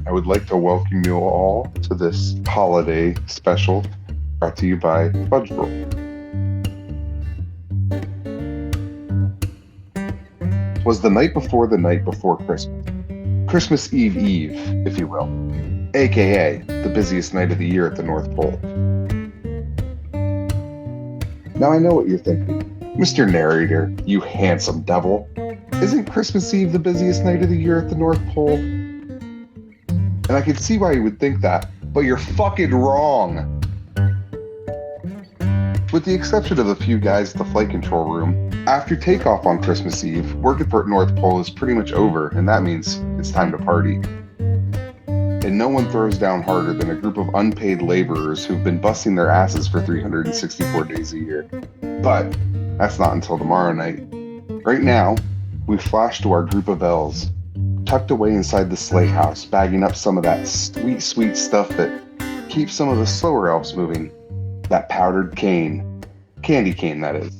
I would like to welcome you all to this holiday special brought to you by Fudged Roll. Was the night before Christmas. Christmas Eve, if you will, aka the busiest night of the year at the North Pole. Now I know what you're thinking. Mr. Narrator, you handsome devil. Isn't Christmas Eve the busiest night of the year at the North Pole? And I can see why you would think that, but you're fucking wrong. With the exception of a few guys at the flight control room, after takeoff on Christmas Eve, work at North Pole is pretty much over, and that means it's time to party. And no one throws down harder than a group of unpaid laborers who've been busting their asses for 364 days a year. But that's not until tomorrow night. Right now, we flash to our group of elves, tucked away inside the sleigh house, bagging up some of that sweet, sweet stuff that keeps some of the slower elves moving. That powdered cane. Candy cane, that is.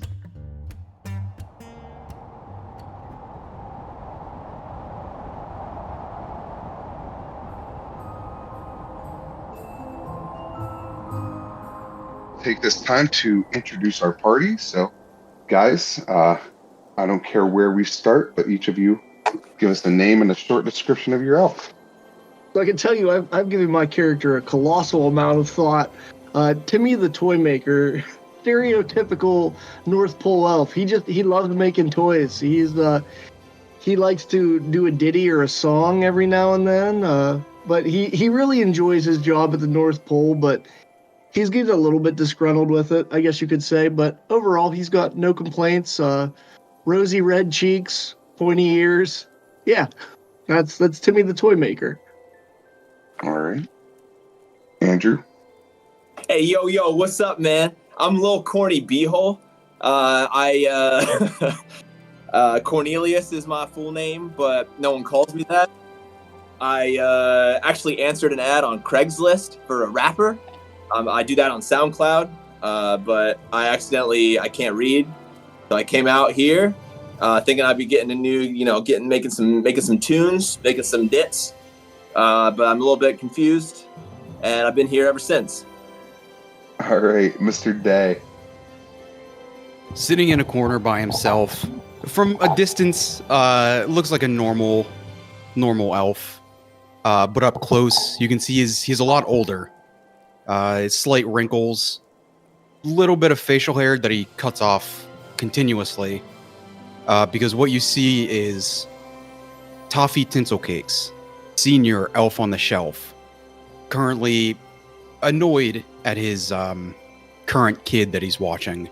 Take this time to introduce our party. So, guys, I don't care where we start, but each of you give us a name and a short description of your elf. So I can tell you, I've given my character a colossal amount of thought. Timmy the Toymaker, stereotypical North Pole elf. He loves making toys. He likes to do a ditty or a song every now and then. But he really enjoys his job at the North Pole, but he's getting a little bit disgruntled with it, I guess you could say. But overall, he's got no complaints. Rosy red cheeks, pointy ears. Yeah, that's Timmy the Toymaker. All right. Andrew? Hey, yo, what's up, man? I'm Lil Corny Beehole. Cornelius is my full name, but no one calls me that. I actually answered an ad on Craigslist for a rapper. I do that on SoundCloud, but I can't read. So I came out here thinking I'd be getting a new, making some tunes, making some dits. But I'm a little bit confused, and I've been here ever since. All right, Mr. Day. Sitting in a corner by himself. From a distance, looks like a normal elf. But up close, you can see he's a lot older. Slight wrinkles, little bit of facial hair that he cuts off continuously. Because what you see is Toffee Tinsel Cakes, senior elf on the shelf, currently annoyed at his current kid that he's watching,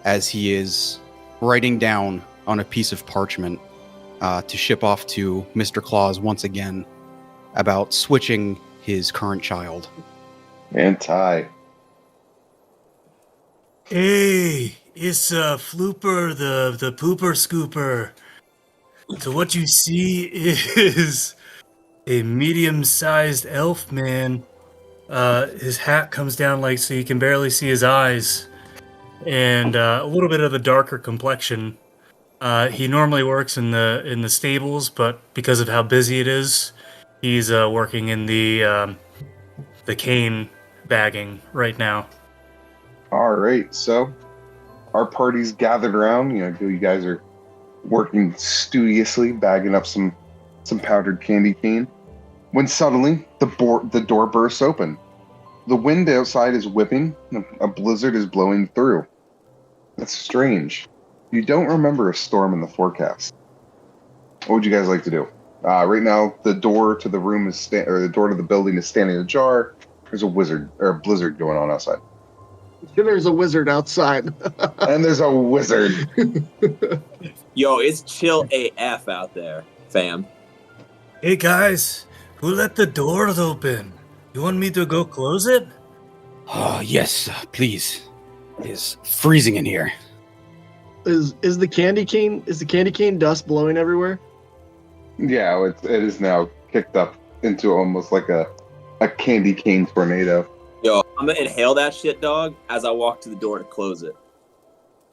as he is writing down on a piece of parchment to ship off to Mr. Claus once again about switching his current child. And Ty. Hey, it's Flooper, the pooper scooper. So what you see is a medium-sized elf man. His hat comes down so you can barely see his eyes, and a little bit of a darker complexion. He normally works in the stables, but because of how busy it is, he's working in the cane bagging right now. All right, so our party's gathered around. You guys are working studiously, bagging up some powdered candy cane, when suddenly the door bursts open. The wind outside is whipping. A blizzard is blowing through. That's strange. You don't remember a storm in the forecast. What would you guys like to do? Right now, the door to the room the door to the building is standing ajar. There's a blizzard going on outside. There's a wizard outside. And there's a wizard. Yo, it's chill AF out there, fam. Hey guys, who let the doors open? You want me to go close it? Oh, yes, please. It is freezing in here. Is the candy cane dust blowing everywhere? Yeah, it is now kicked up into almost like a candy cane tornado. Yo, I'm gonna inhale that shit, dog, as I walk to the door to close it.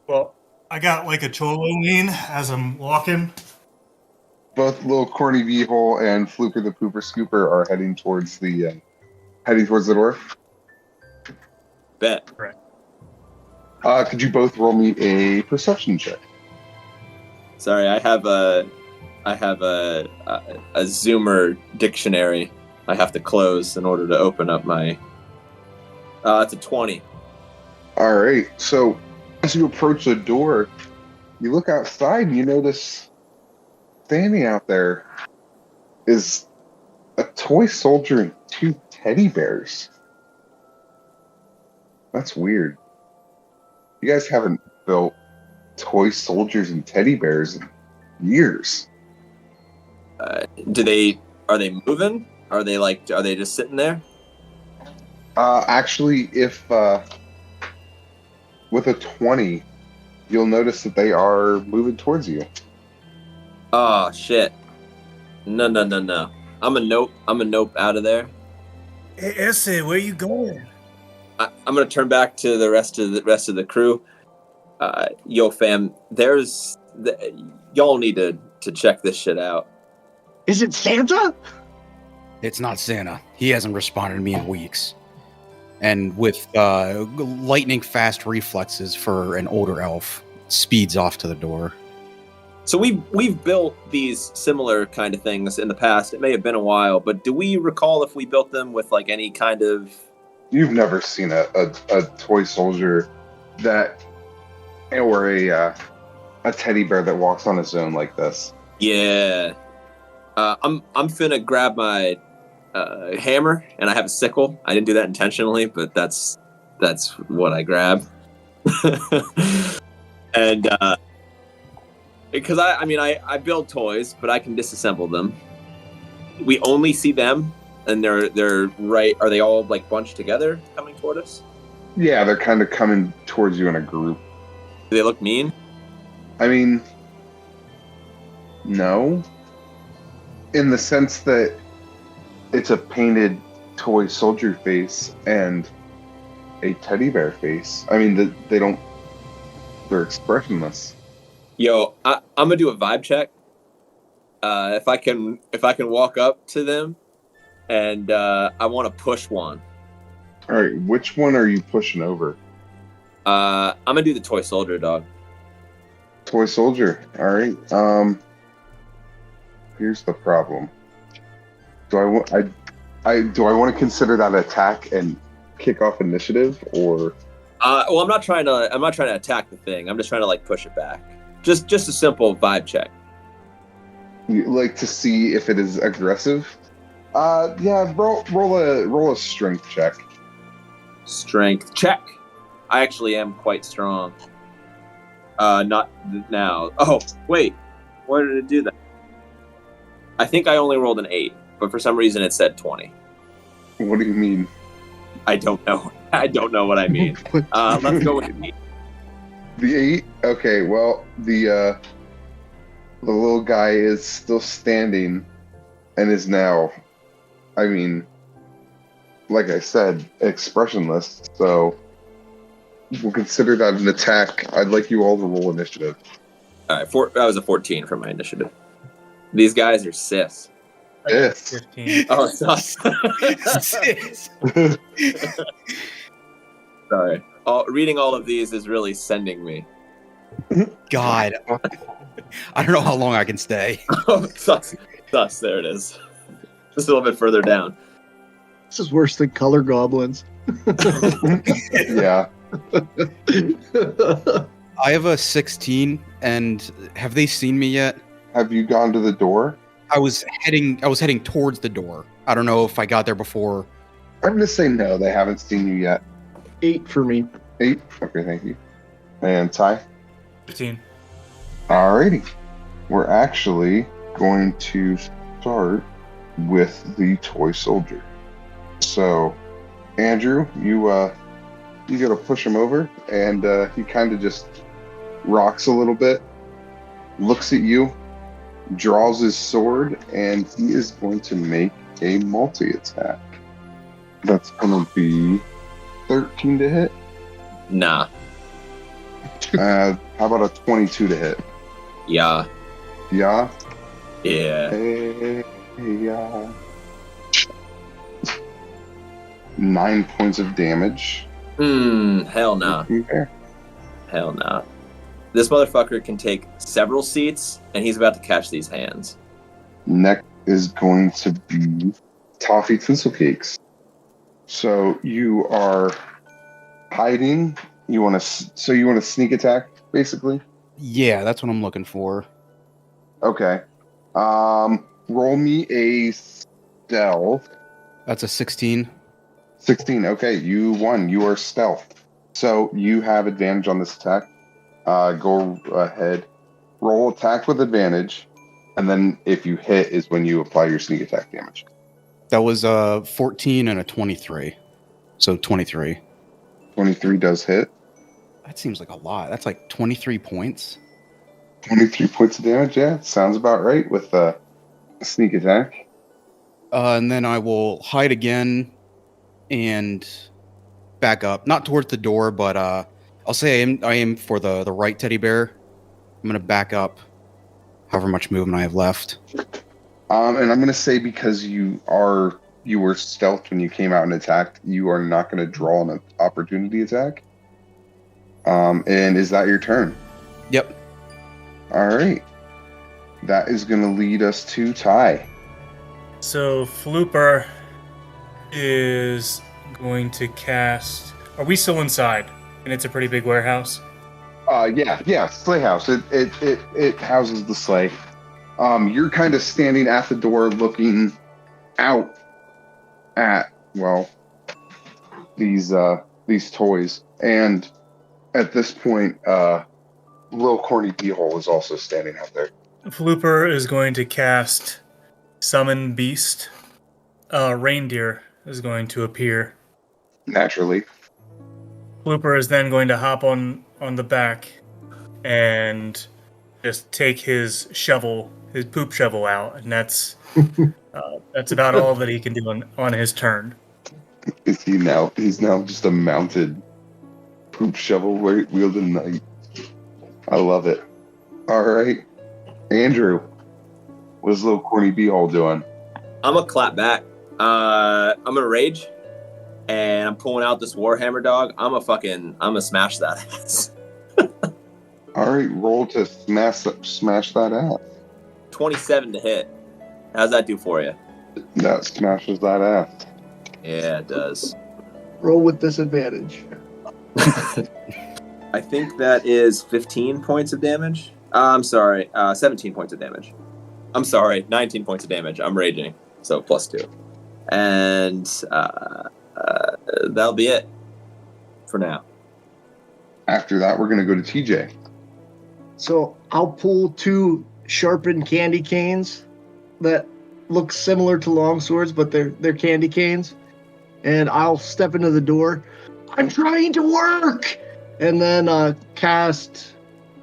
Well, I got a cholo lean as I'm walking. both little Corny Beehole and Flooper the Pooper Scooper are heading towards the door. Bet. Could you both roll me a perception check? Sorry, I have a Zoomer dictionary I have to close in order to open up my. It's a 20. All right. So as you approach the door, you look outside and you notice standing out there is a toy soldier and 2 teddy bears. That's weird. You guys haven't built toy soldiers and teddy bears in years. Are they moving? Are they just sitting there? Actually, if with a 20, you'll notice that they are moving towards you. Oh shit! No. I'm a nope out of there. Hey, Essay, where you going? I'm gonna turn back to the rest of the crew. Yo, fam, y'all need to check this shit out. Is it Santa? It's not Santa. He hasn't responded to me in weeks. And with lightning fast reflexes for an older elf, speeds off to the door. So we've built these similar kind of things in the past. It may have been a while, but do we recall if we built them with like any kind of? You've never seen a toy soldier or a teddy bear that walks on its own like this. Yeah. I'm finna grab my hammer, and I have a sickle. I didn't do that intentionally, but that's what I grab. And because I build toys, but I can disassemble them. We only see them, and they're right. Are they all like bunched together coming toward us? Yeah, they're kind of coming towards you in a group. Do they look mean? I mean, no. In the sense that it's a painted toy soldier face and a teddy bear face. I mean, they're expressionless. Yo, I'm gonna do a vibe check. If I can walk up to them, and I want to push one. All right, which one are you pushing over? I'm gonna do the toy soldier, dog. Toy soldier. All right. Here's the problem. Do I want to consider that attack and kick off initiative, or? Well, I'm not trying to attack the thing. I'm just trying to like push it back. Just a simple vibe check. You like to see if it is aggressive? Yeah. Roll a strength check. Strength check. I actually am quite strong. Not now. Oh, wait. Why did it do that? I think I only rolled an 8, but for some reason it said 20. What do you mean? I don't know. I don't know what I mean. Let's go with 8. The 8? Okay, well, the little guy is still standing and is now, I mean, like I said, expressionless, so we'll consider that an attack. I'd like you all to roll initiative. All right, that was a 14 for my initiative. These guys are cis. Yes. 15. Oh, sus. Sorry. Reading all of these is really sending me. God. I don't know how long I can stay. Oh, sus. There it is. Just a little bit further down. This is worse than color goblins. Yeah. I have a 16, and have they seen me yet? Have you gone to the door? I was heading towards the door. I don't know if I got there before. I'm going to say no, they haven't seen you yet. 8 for me. 8? Okay, thank you. And Ty? 15. Alrighty. We're actually going to start with the toy soldier. So, Andrew, you got to push him over, and he kind of just rocks a little bit, looks at you, draws his sword, and he is going to make a multi-attack. That's going to be 13 to hit. Nah. How about a 22 to hit? Yeah. Yeah? Yeah. Hey, 9 points of damage. Hell nah. Okay. Hell nah. This motherfucker can take several seats, and he's about to catch these hands. Next is going to be Toffee Thistle-Cakes. So you are hiding. You want to sneak attack, basically? Yeah, that's what I'm looking for. Okay. Roll me a stealth. That's a 16. 16. Okay, you won. You are stealth. So you have advantage on this attack. Go ahead. Roll attack with advantage. And then if you hit is when you apply your sneak attack damage. That was a 14 and a 23. So 23. 23 does hit. That seems like a lot. That's like 23 points. 23 points of damage, yeah. Sounds about right with sneak attack. And then I will hide again and back up. Not towards the door, but I'll say I am for the right teddy bear. I'm going to back up however much movement I have left. And I'm going to say because you were stealthed when you came out and attacked, you are not going to draw an opportunity attack. And is that your turn? Yep. All right. That is going to lead us to Ty. So Flooper is going to cast. Are we still inside? And it's a pretty big warehouse. Yeah, sleigh house. It houses the sleigh. You're kind of standing at the door, looking out at these toys, and at this point, little corny beehole is also standing out there. Flooper is going to cast Summon Beast. Reindeer is going to appear. Naturally. Flooper is then going to hop on the back and just take his poop shovel out, and that's about all that he can do on his turn. He's now just a mounted poop shovel wielding knight. I love it. All right, Andrew, what's little corny beehole doing? I'm gonna clap back. I'm gonna rage, and I'm pulling out this Warhammer dog. I'm gonna smash that ass. All right, roll to smash that ass. 27 to hit. How's that do for you? That smashes that ass. Yeah, it does. Roll with disadvantage. I think that is 15 points of damage. I'm sorry, 17 points of damage. I'm sorry, 19 points of damage. I'm raging, so +2. And that'll be it for now. After that, we're going to go to TJ. So I'll pull 2 sharpened candy canes that look similar to long swords, but they're candy canes. And I'll step into the door. I'm trying to work! And then cast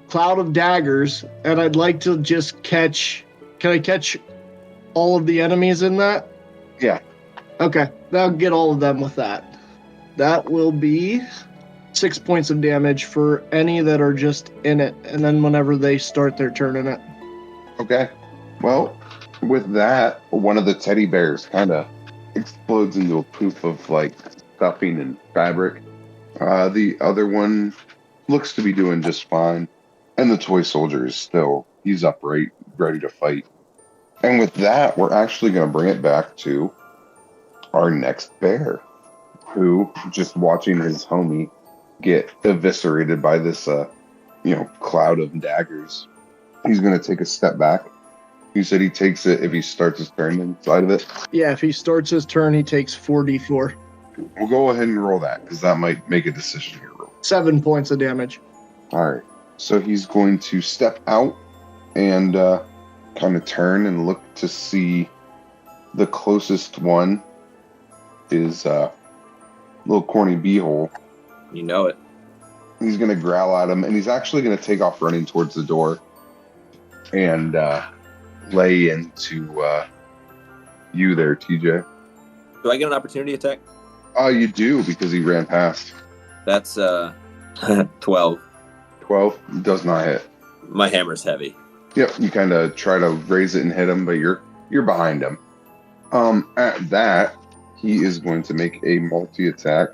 Cloud of Daggers. And I'd like to just catch... Can I catch all of the enemies in that? Yeah. Okay, I'll get all of them with that. That will be 6 points of damage for any that are just in it, and then whenever they start their turn in it. Okay. Well, with that, one of the teddy bears kind of explodes into a poof of stuffing and fabric. The other one looks to be doing just fine, and the toy soldier is he's upright, ready to fight. And with that, we're actually going to bring it back to our next bear, who just watching his homie get eviscerated by this cloud of daggers. He's going to take a step back. You said he takes it if he starts his turn inside of it? Yeah, if he starts his turn, he takes 4d4. We'll go ahead and roll that, because that might make a decision here. 7 points of damage. All right. So he's going to step out and kind of turn and look to see the closest one is little corny beehole. You know it. He's going to growl at him, and he's actually going to take off running towards the door and lay into you there, TJ. Do I get an opportunity attack? You do, because he ran past. That's 12. 12 does not hit. My hammer's heavy. Yep, you kind of try to raise it and hit him, but you're behind him. At that, he is going to make a multi-attack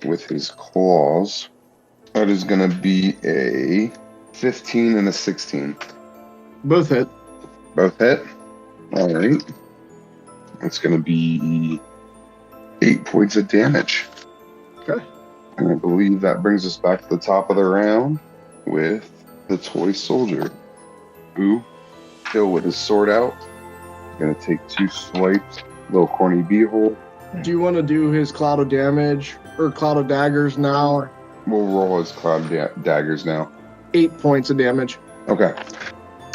with his claws. That is going to be a 15 and a 16. Both hit. Both hit. All right. It's going to be 8 points of damage. Okay. And I believe that brings us back to the top of the round with the toy soldier, who, still with his sword out, is going to take 2 swipes. Little corny beehole. Do you want to do his cloud of damage or cloud of daggers now? We'll roll his cloud daggers now. 8 points of damage. Okay.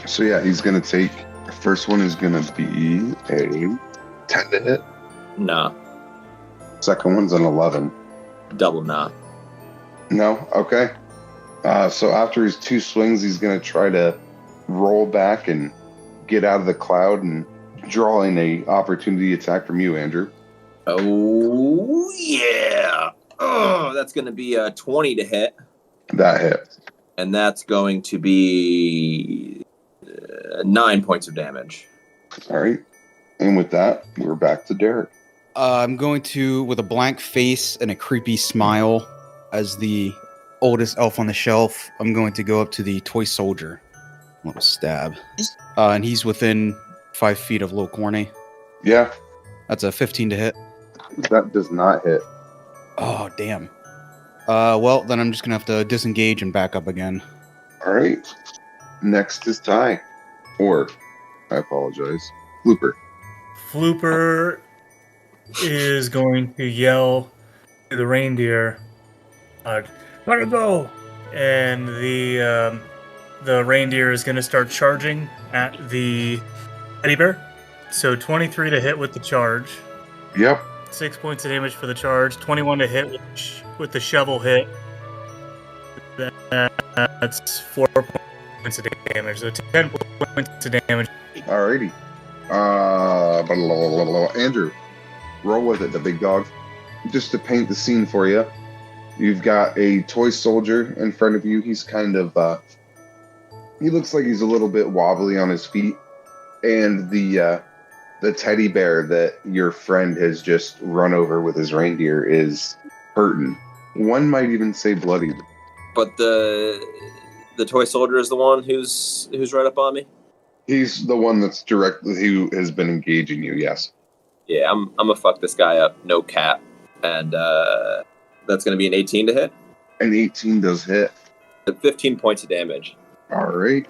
So yeah, he's going to take... The first one is going to be a 10 to hit. Nah. Second one's an 11. Double nah. No? Okay. So after his 2 swings, he's going to try to roll back and get out of the cloud and draw in a opportunity attack from you, Andrew. Oh, yeah. Oh, that's going to be a 20 to hit. That hit. And that's going to be 9 points of damage. All right. And with that, we're back to Derek. I'm going to, with a blank face and a creepy smile, as the oldest elf on the shelf, I'm going to go up to the toy soldier. Little stab. And he's within 5 feet of Little Corny. Yeah, That's a 15 to hit. that does not hit. Oh, damn. Well, then I'm just going to have to disengage and back up again. All right. Next is Ty. Or, I apologize, Flooper. Flooper is going to yell to the reindeer, let it go! And the reindeer is going to start charging at the teddy bear. So 23 to hit with the charge. Yep. 6 points of damage for the charge. 21 to hit with the shovel hit. That's 4 points of damage. So 10 points of damage. Alrighty. Andrew, roll with it, the big dog. Just to paint the scene for you, you've got a toy soldier in front of you. He's kind of, he looks like he's a little bit wobbly on his feet. And the teddy bear that your friend has just run over with his reindeer is hurting. One might even say bloodied. But the toy soldier is the one who's right up on me? He's the one that's who has been engaging you, yes. Yeah, I'm gonna fuck this guy up, no cap. And that's gonna be an 18 to hit. An 18 does hit. 15 points of damage. All right.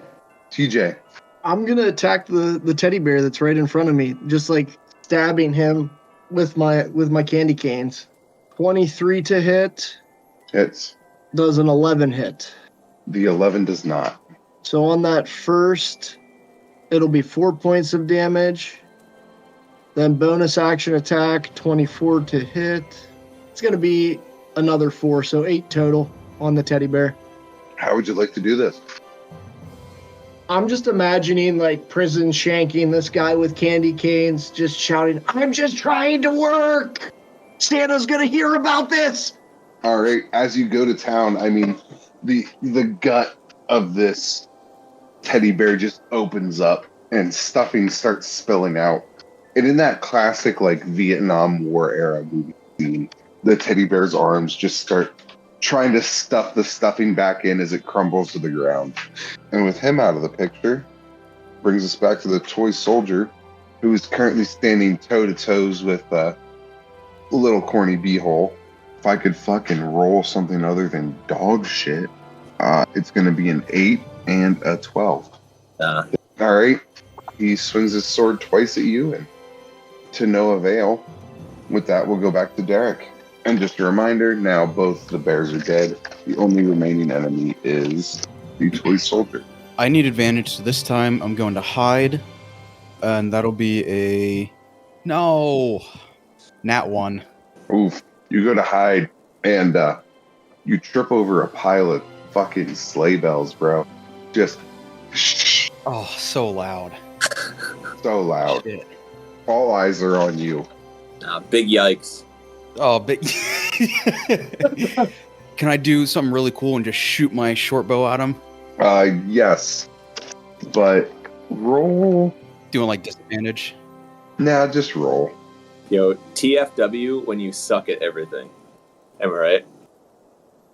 TJ. I'm gonna attack the teddy bear that's right in front of me, just like stabbing him with my candy canes. 23 to hit. Hits. Does an 11 hit. The 11 does not. So on that first, it'll be 4 points of damage. Then bonus action attack, 24 to hit. It's gonna be another 4, so 8 total on the teddy bear. How would you like to do this? I'm just imagining like prison shanking this guy with candy canes, just shouting, "I'm just trying to work! Santa's gonna hear about this!" All right. As you go to town, I mean, the gut of this teddy bear just opens up and stuffing starts spilling out. And in that classic like Vietnam War era movie scene, the teddy bear's arms just start trying to stuff the stuffing back in as it crumbles to the ground. And with him out of the picture, brings us back to the toy soldier, who is currently standing toe-to-toes with little corny beehole. If I could fucking roll something other than dog shit, it's going to be an 8 and a 12. All right. He swings his sword twice at you, and to no avail. With that, we'll go back to Derek. And just a reminder, now both the bears are dead. The only remaining enemy is the toy soldier. I need advantage, so this time I'm going to hide, and that'll be a... No! Nat 1. Oof. You go to hide, and you trip over a pile of fucking sleigh bells, bro. Just... Oh, so loud. So loud. Shit. All eyes are on you. Big yikes. Oh, but... Can I do something really cool and just shoot my short bow at him? Yes. But Roll. Doing like disadvantage. Nah, just roll. Yo, TFW when you suck at everything. Am I right?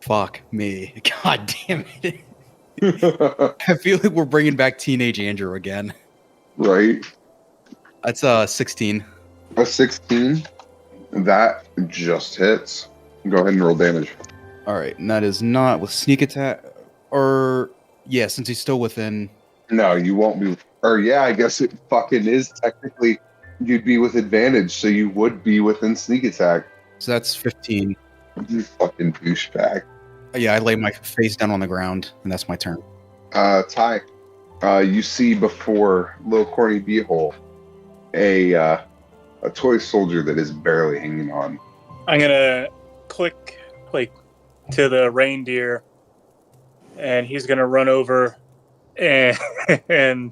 Fuck me. God damn it. I feel like we're bringing back Teenage Andrew again. Right? That's 16. A 16? That just hits. Go ahead and roll damage. All right, and that is not with sneak attack. Or, yeah, since he's still within. No, you won't be. Or yeah, I guess it fucking is technically. You'd be with advantage, so you would be within sneak attack. So that's 15. You fucking douchebag. Yeah, I lay my face down on the ground, and that's my turn. Ty, you see before Little Corny Beehole a toy soldier that is barely hanging on. I'm gonna click like to the reindeer, and he's gonna run over, and I'm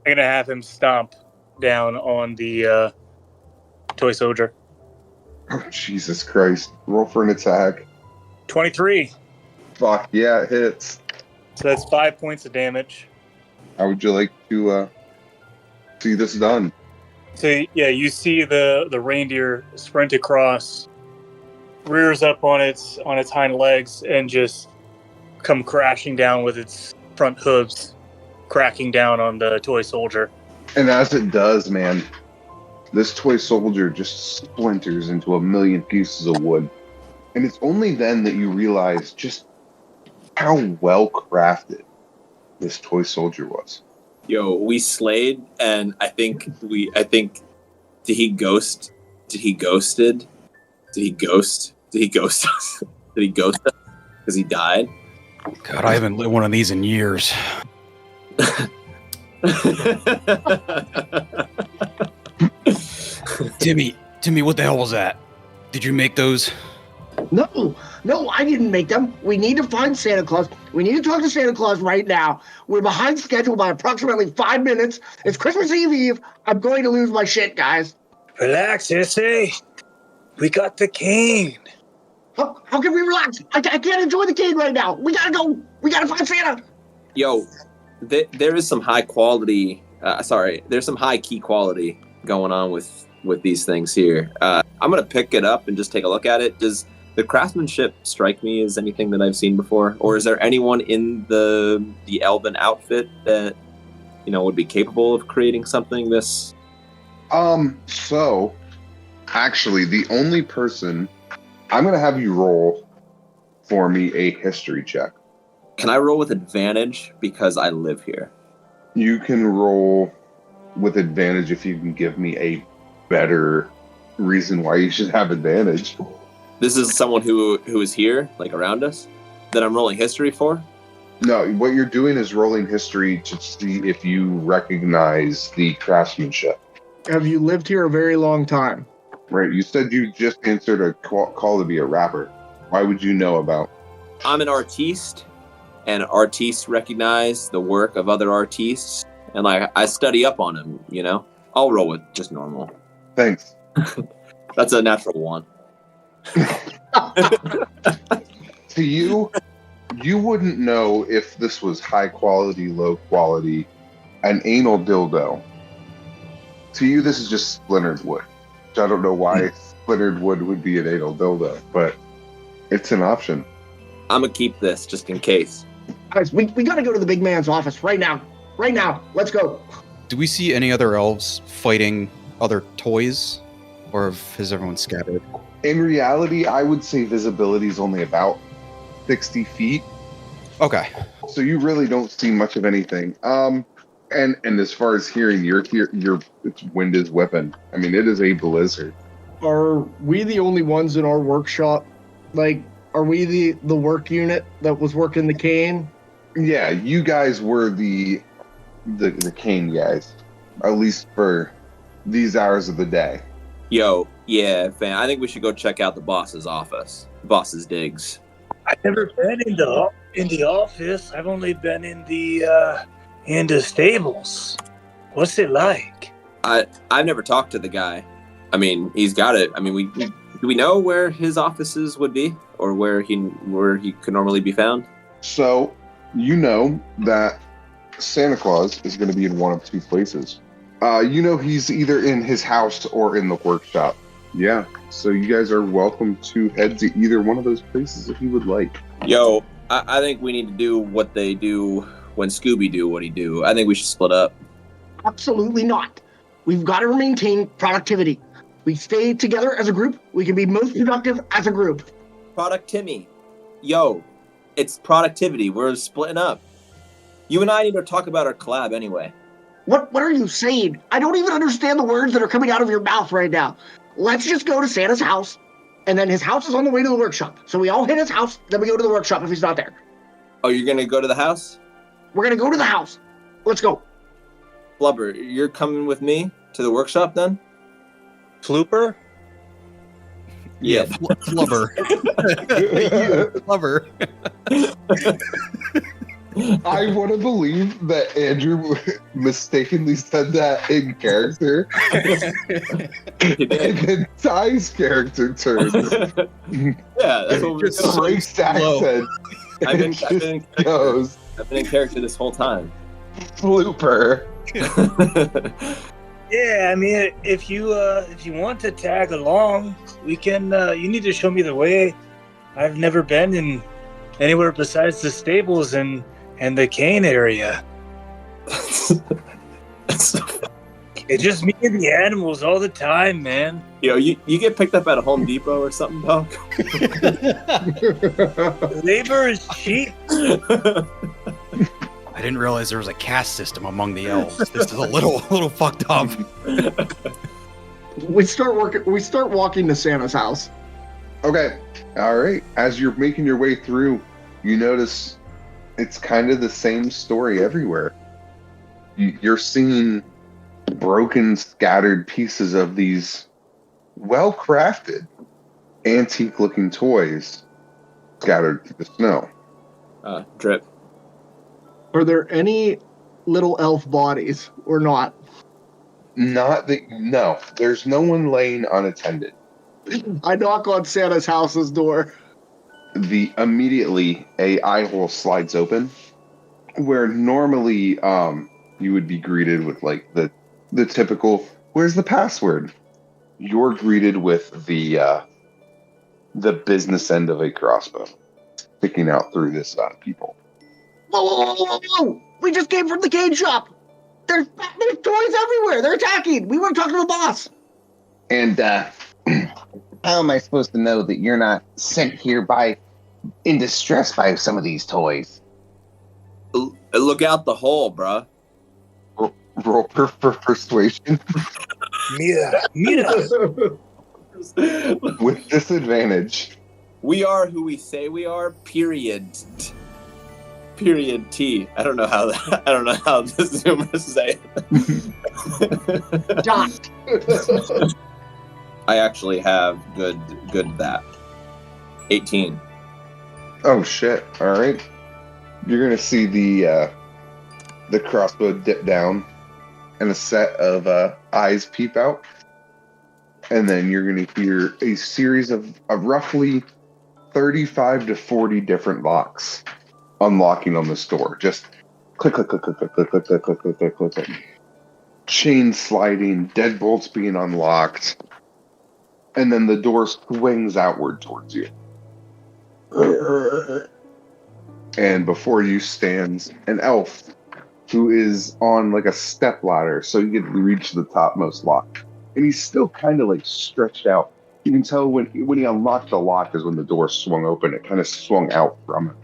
gonna have him stomp down on the toy soldier. Oh, Jesus Christ. Roll for an attack. 23. Fuck, yeah, it hits. So that's 5 points of damage. How would you like to see this done? So yeah, you see the reindeer sprint across, rears up on its hind legs, and just come crashing down with its front hooves, cracking down on the toy soldier. And as it does, man, this toy soldier just splinters into a million pieces of wood. And it's only then that you realize just how well crafted this toy soldier was. Yo, we slayed, and I think did he ghost? Did he ghost us? Did he ghost us? Because he died? God, I haven't lit one of these in years. Timmy, what the hell was that? Did you make those? No, I didn't make them. We need to find Santa Claus. We need to talk to Santa Claus right now. We're behind schedule by approximately 5 minutes. It's Christmas Eve. I'm going to lose my shit, guys. Relax, Issy. We got the cane. How can we relax? I can't enjoy the cane right now. We gotta go. We gotta find Santa. Yo, there is some high quality. There's some high key quality going on with these things here. I'm gonna pick it up and just take a look at it. Does the craftsmanship strike me as anything that I've seen before, or is there anyone in the elven outfit that would be capable of creating something this? So actually, the only person I'm gonna have you roll for me a history check. Can I roll with advantage because I live here? You can roll with advantage if you can give me a better reason why you should have advantage. This is someone who is here, like around us, that I'm rolling history for? No, what you're doing is rolling history to see if you recognize the craftsmanship. Have you lived here a very long time? Right, you said you just answered a call to be a rapper. Why would you know about? I'm an artiste, and artists recognize the work of other artists, and I study up on them, I'll roll with just normal. Thanks. That's a natural one. To you wouldn't know if this was high quality, low quality, an anal dildo. To you, this is just splintered wood. I don't know why splintered wood would be an anal dildo, but it's an option. I'm gonna keep this just in case. Guys, we gotta go to the big man's office right now. Right now. Let's go. Do we see any other elves fighting other toys? Or has everyone scattered? In reality, I would say visibility is only about 60 feet. Okay. So you really don't see much of anything. And as far as hearing, its wind is whipping. I mean, it is a blizzard. Are we the only ones in our workshop? Like, are we the work unit that was working the cane? Yeah, you guys were the cane guys, at least for these hours of the day. Yo, yeah, fam. I think we should go check out the boss's office. Boss's digs. I've never been in the office. I've only been in the stables. What's it like? I've never talked to the guy. I mean, he's got it. I mean, do we know where his offices would be, or where he could normally be found? So you know that Santa Claus is going to be in one of two places. You know he's either in his house or in the workshop. Yeah, so you guys are welcome to head to either one of those places if you would like. Yo, I think we need to do what they do when Scooby do what he do. I think we should split up. Absolutely not. We've got to maintain productivity. We stay together as a group. We can be most productive as a group. Productivity. Yo, it's productivity. We're splitting up. You and I need to talk about our collab anyway. What are you saying? I don't even understand the words that are coming out of your mouth right now. Let's just go to Santa's house, and then his house is on the way to the workshop. So we all hit his house, then we go to the workshop if he's not there. Oh, you're going to go to the house? We're going to go to the house. Let's go. Flubber, you're coming with me to the workshop then? Flooper? Yeah. Flubber. Flubber. I want to believe that Andrew mistakenly said that in character. And then Ty's character turned. Yeah, that's what we're Just doing. Breaks accent. I've been Goes in character this whole time. Flooper. Yeah, I mean, if you want to tag along, we can. You need to show me the way. I've never been in anywhere besides the stables and the cane area. It's just me and the animals all the time, man. Yo, you get picked up at a Home Depot or something, dog? Labor is cheap. I didn't realize there was a caste system among the elves. This is a little fucked up. We start walking to Santa's house. Okay. All right. As you're making your way through, you notice it's kind of the same story everywhere. You're seeing broken, scattered pieces of these well-crafted, antique-looking toys scattered through the snow. Drip. Are there any little elf bodies or not? No, there's no one laying unattended. I knock on Santa's house's door. Immediately a eye hole slides open, where normally you would be greeted with like the typical "Where's the password?" You're greeted with the business end of a crossbow sticking out through this people. Whoa! We just came from the cane shop. There's toys everywhere. They're attacking. We want to talk to the boss. And how am I supposed to know that you're not sent here in distress by some of these toys? Look out the hole, bruh. Roll for persuasion Mira. with disadvantage. We are who we say we are. Period. Period. T. I don't know how the Zoomers say it. Dot. I actually have good that. 18. Oh shit! All right, you're gonna see the crossbow dip down, and a set of eyes peep out, and then you're gonna hear a series of roughly 35 to 40 different locks unlocking on this door. Just click, click, click, click, click, click, click, click, click, click, click, click, click. Chain sliding, deadbolts being unlocked, and then the door swings outward towards you. And before you stands an elf who is on like a step ladder, so you get to reach the topmost lock. And he's still kind of like stretched out. You can tell when he unlocked the lock is when the door swung open. It kind of swung out from it.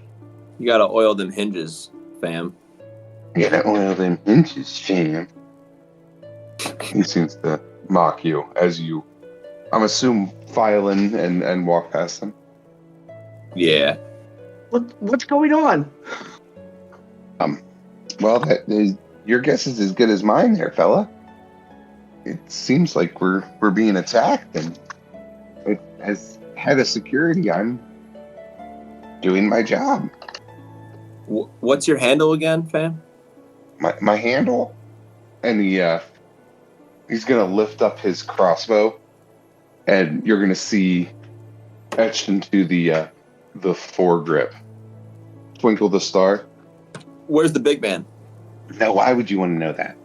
You gotta oil them hinges, fam. You gotta oil them hinges, fam. He seems to mock you as you, I'm assuming, file in and walk past him. Yeah. What's going on? Well, your guess is as good as mine there, fella. It seems like we're being attacked, and as head of security, I'm doing my job. What's your handle again, fam? My handle? And he's gonna lift up his crossbow, and you're gonna see etched into the foregrip, Twinkle the Star. Where's the big man? Now, why would you want to know that?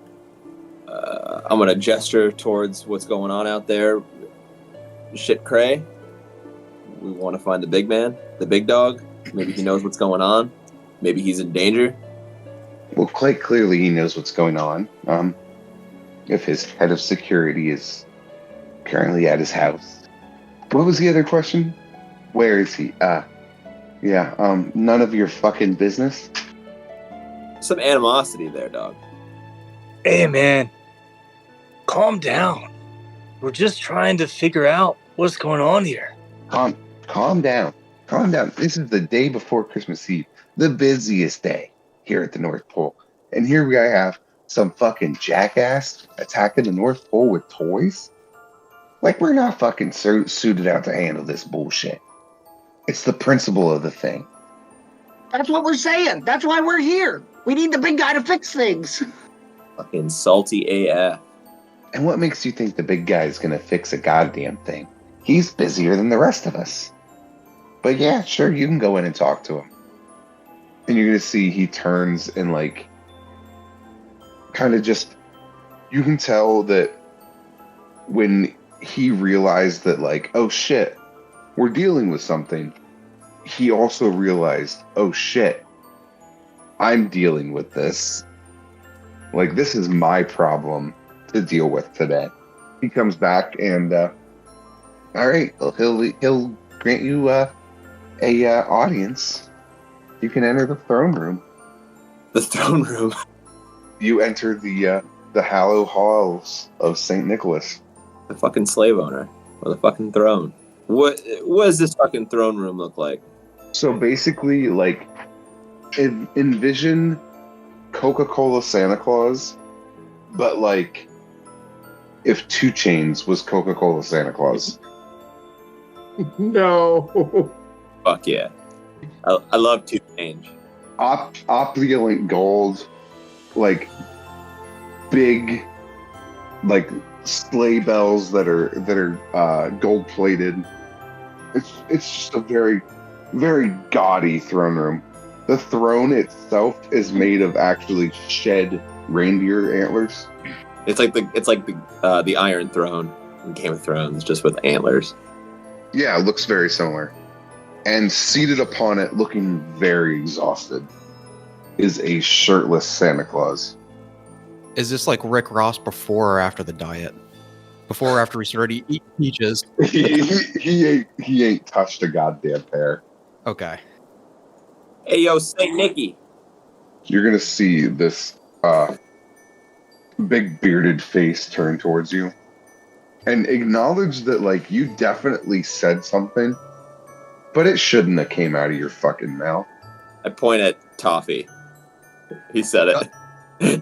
I'm gonna gesture towards what's going on out there. Shit, cray. We want to find the big man, the big dog. Maybe he knows what's going on. Maybe he's in danger. Well, quite clearly he knows what's going on. If his head of security is currently at his house. What was the other question? Where is he? None of your fucking business. Some animosity there, dog. Hey, man. Calm down. We're just trying to figure out what's going on here. Calm down. Calm down. This is the day before Christmas Eve, the busiest day here at the North Pole. And here we have some fucking jackass attacking the North Pole with toys? Like, we're not fucking suited out to handle this bullshit. It's the principle of the thing. That's what we're saying. That's why we're here. We need the big guy to fix things. Fucking salty AF. And what makes you think the big guy is going to fix a goddamn thing? He's busier than the rest of us. But yeah, sure, you can go in and talk to him. And you're going to see he turns and, like, kind of just... You can tell that when he realized that, like, oh shit, we're dealing with something, he also realized, oh shit, I'm dealing with this. Like, this is my problem to deal with today. He comes back and, all right, well, he'll grant you a audience. You can enter the throne room. The throne room. You enter the Hallow Halls of St. Nicholas. The fucking slave owner. Or the fucking throne. What does this fucking throne room look like? So basically, like, envision Coca-Cola Santa Claus, but, like, if 2 Chainz was Coca-Cola Santa Claus. No. Fuck yeah. I love 2 Chainz. Opulent gold, like, big, like, sleigh bells that are gold plated. It's just a very, very gaudy throne room. The throne itself is made of actually shed reindeer antlers. It's like the Iron Throne in Game of Thrones, just with antlers. Yeah, it looks very similar. And seated upon it, looking very exhausted, is a shirtless Santa Claus. Is this like Rick Ross before or after the diet? Before or after he started eating peaches? he ain't touched a goddamn pear. Okay. Hey, yo, St. Nicky. You're gonna see this big bearded face turn towards you and acknowledge that, like, you definitely said something, but it shouldn't have came out of your fucking mouth. I point at Toffee. He said it.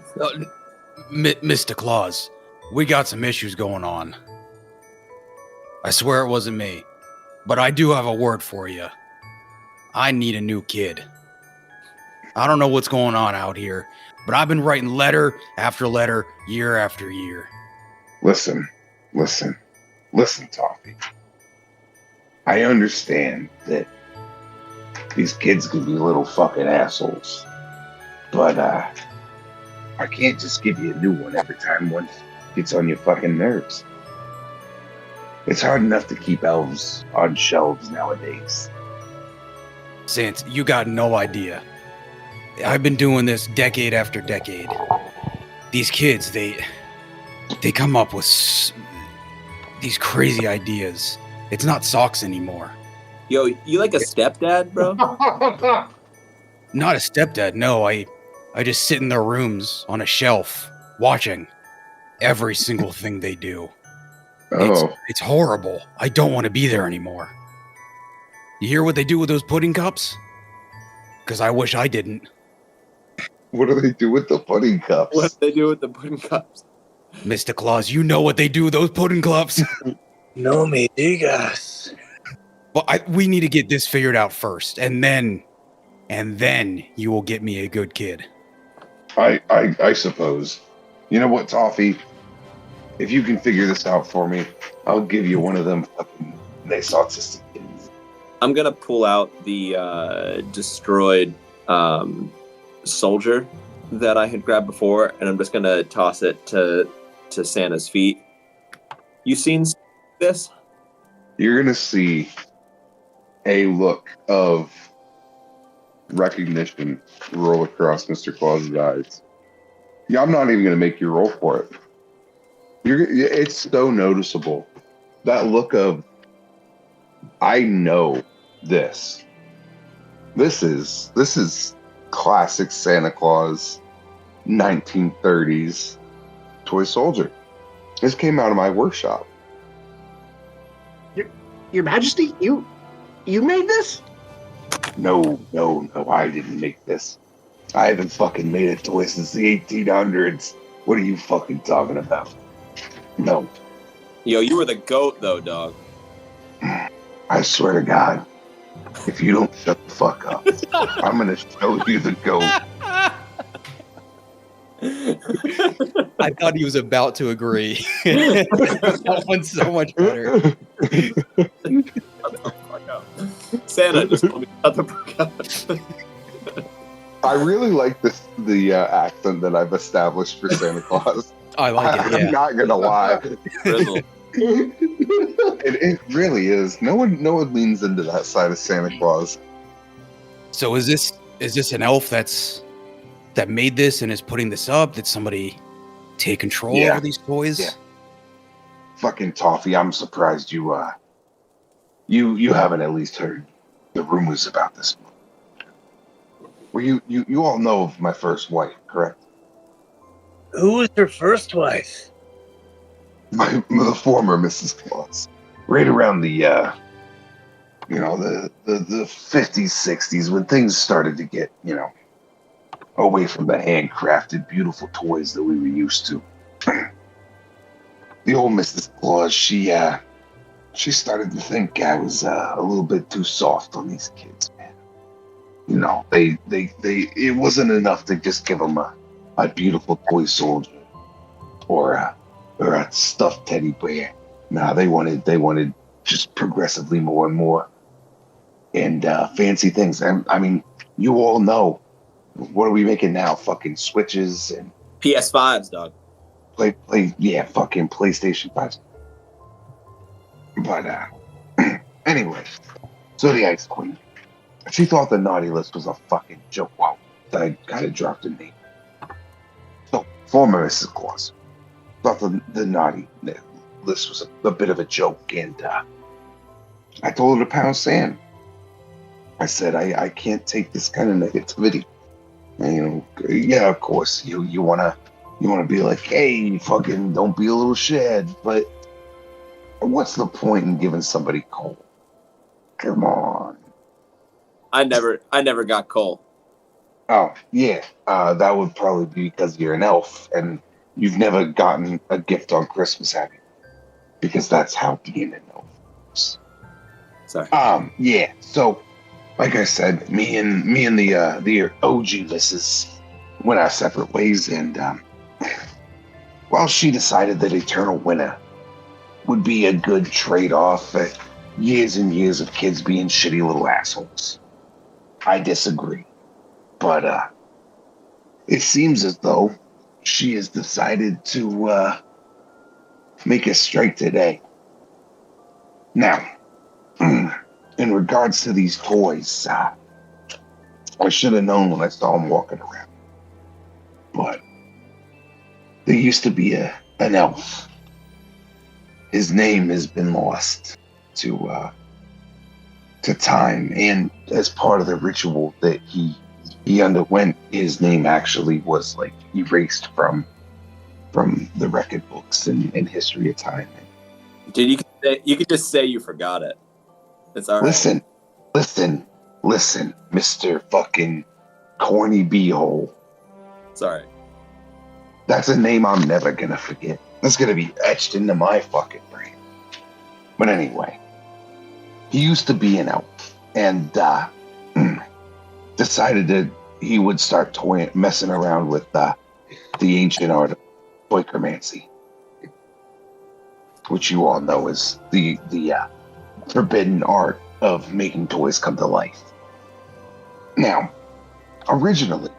Mr. Claus, we got some issues going on. I swear it wasn't me, but I do have a word for you. I need a new kid. I don't know what's going on out here, but I've been writing letter after letter, year after year. Listen, Toffee. I understand that these kids can be little fucking assholes, but I can't just give you a new one every time one gets on your fucking nerves. It's hard enough to keep elves on shelves nowadays. Santa, you got no idea. I've been doing this decade after decade. These kids, they come up with these crazy ideas. It's not socks anymore. Yo, you like a stepdad, bro? Not a stepdad, no. I just sit in their rooms on a shelf watching every single thing they do. Oh. It's horrible. I don't want to be there anymore. You hear what they do with those pudding cups? Because I wish I didn't. What do they do with the pudding cups? What do they do with the pudding cups? Mr. Claus, you know what they do with those pudding cups. No me digas. But we need to get this figured out first, and then you will get me a good kid. I suppose. You know what, Toffee? If you can figure this out for me, I'll give you one of them fucking nice autistic kids. I'm gonna pull out the destroyed soldier that I had grabbed before, and I'm just gonna toss it to Santa's feet. You seen this? You're gonna see a look of recognition roll across Mr. Claus's eyes. Yeah, I'm not even gonna make you roll for it. It's so noticeable. That look of, I know this. This is classic Santa Claus, 1930s toy soldier. This came out of my workshop. Your Majesty, you made this? No, I didn't make this. I haven't fucking made a toy since the 1800s. What are you fucking talking about? No. Yo, you were the goat, though, dog. I swear to God, if you don't shut the fuck up, I'm gonna show you the goat. I thought he was about to agree. That one's so much better. Santa just told me to shut the fuck up. I really like the accent that I've established for Santa Claus. I like it. I'm Yeah. not gonna lie. Grizzle. It really is. No one leans into that side of Santa Claus. So is this an elf that made this and is putting this up? Did somebody take control over these toys? Yeah. Fucking Toffee, I'm surprised you haven't at least heard the rumors about this. Well, you all know of my first wife, correct? Who was your first wife? The former Mrs. Claus. Right around the the 50s, 60s, when things started to get, away from the handcrafted, beautiful toys that we were used to. The old Mrs. Claus, she started to think I was a little bit too soft on these kids, man. It wasn't enough to just give them a beautiful toy soldier or a stuffed teddy bear. Nah, they wanted just progressively more and more, and fancy things. And I mean, you all know, what are we making now? Fucking Switches and PS5s, dog. fucking PlayStation 5s. But anyway, so the Ice Queen, she thought the naughty list was a fucking joke. Wow, I kind of dropped a name. So former Mrs. Claus thought the naughty list was a bit of a joke, and I told her to pound sand. I said I can't take this kind of negativity. And, yeah, of course you wanna be like, hey, fucking don't be a little shed, but what's the point in giving somebody coal? Come on. I never got coal. Oh yeah, that would probably be because you're an elf and you've never gotten a gift on Christmas, have you? Because that's how being an elf is. Sorry. Yeah. So, like I said, me and the OG missus went our separate ways, and well, she decided that Eternal Winter would be a good trade-off for years and years of kids being shitty little assholes. I disagree, but it seems as though she has decided to make a strike today. Now, in regards to these toys, I should have known when I saw them walking around. But there used to be an elf. His name has been lost to time, and as part of the ritual that he underwent, his name actually was like erased from the record books and history of time. Dude, you could just say you forgot it. It's all right. Listen, Mr. fucking corny beehole. Sorry. That's a name I'm never gonna forget. That's gonna be etched into my fucking brain. But anyway, he used to be an elf, and decided that he would start messing around with the ancient art of Toycromancer, which you all know is the forbidden art of making toys come to life. Now, originally,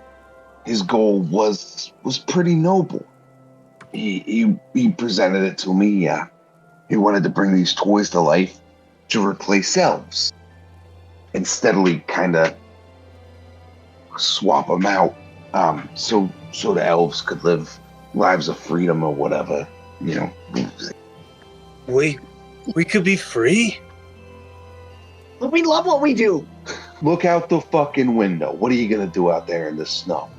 his goal was pretty noble. He presented it to me. He wanted to bring these toys to life to replace elves and steadily kind of swap them out, so the elves could live lives of freedom or whatever. You know, We could be free? But we love what we do. look out the fucking window. What are you gonna do out there in the snow?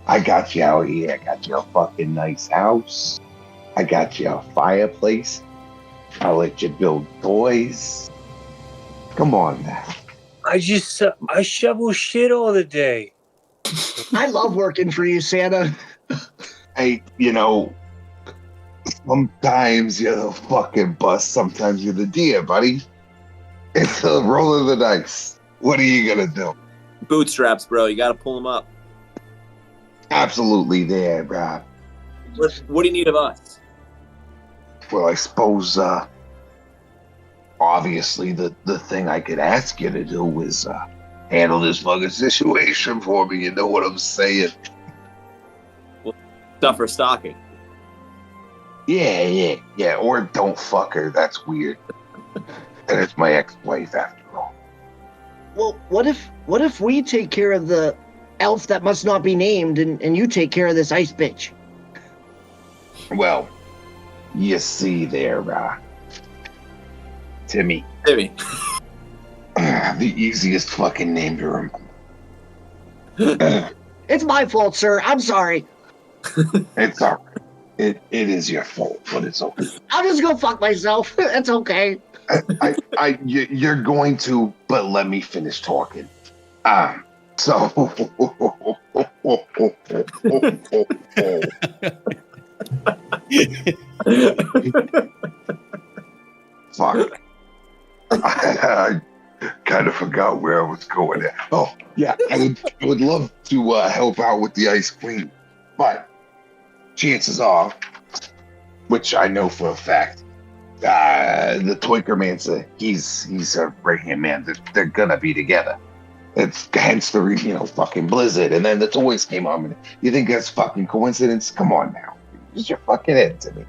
I got you out here. I got you a fucking nice house. I got you a fireplace. I'll let you build toys. Come on now. I shovel shit all the day. I love working for you, Santa. Hey, you know, sometimes you're the fucking bus, sometimes you're the deer, buddy. It's a roll of the dice. What are you gonna do? Bootstraps, bro. You gotta pull them up. Absolutely there, Rob. What do you need of us? Well, I suppose, obviously the thing I could ask you to do is handle this fucking situation for me. You know what I'm saying? Stuff for stocking. Yeah. Or don't fuck her. That's weird. And it's my ex-wife after all. Well, what if we take care of the elf that must not be named, and you take care of this ice bitch? Well, you see there, Timmy. Timmy. The easiest fucking name to remember. It's my fault, sir. I'm sorry. It's all right. It is your fault, but it's okay. I'll just go fuck myself. It's okay. You're going to, but let me finish talking. So, fuck. I kind of forgot where I was going there. Oh, yeah, I would love to help out with the ice queen, but chances are, which I know for a fact, the Toycromancer, he's a right-hand man. They're gonna be together. It's hence the fucking blizzard, and then the toys came on. You think that's fucking coincidence? Come on now, use your fucking head to me.